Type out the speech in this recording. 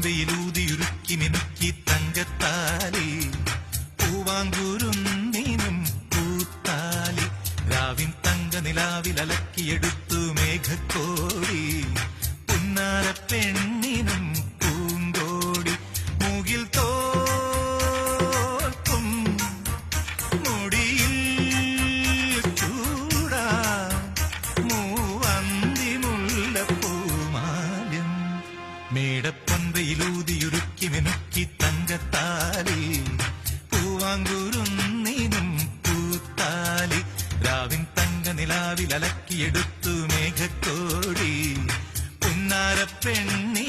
മേടപ്പൊൻവെയിലൂതിയുരുക്കി മിനുക്കി തങ്കത്താലി പൂവാങ്കുരുന്നിനും പൂത്താലി രാവിൻ തങ്ക നിലാവിലലക്കിയെടുത്തു മേഘക്കോടി പുന്നാര പെണ്ണിനും പൂങ്കോടി മൂകിൽ തോൽക്കും മുടിയിൽ ചൂടാ മൂവന്തി മുല്ലപ്പൂമാല്യം മേടപ്പൊൻവെയിലൂതിയുരുക്കി മിനുക്കി തങ്കത്താലി പൂവാങ്കുരുന്നിനും പൂത്താലി രാവിൻ തങ്ക നിലാവിലലക്കിയെടുത്തു മേഘക്കോടി പുന്നാര പെണ്ണി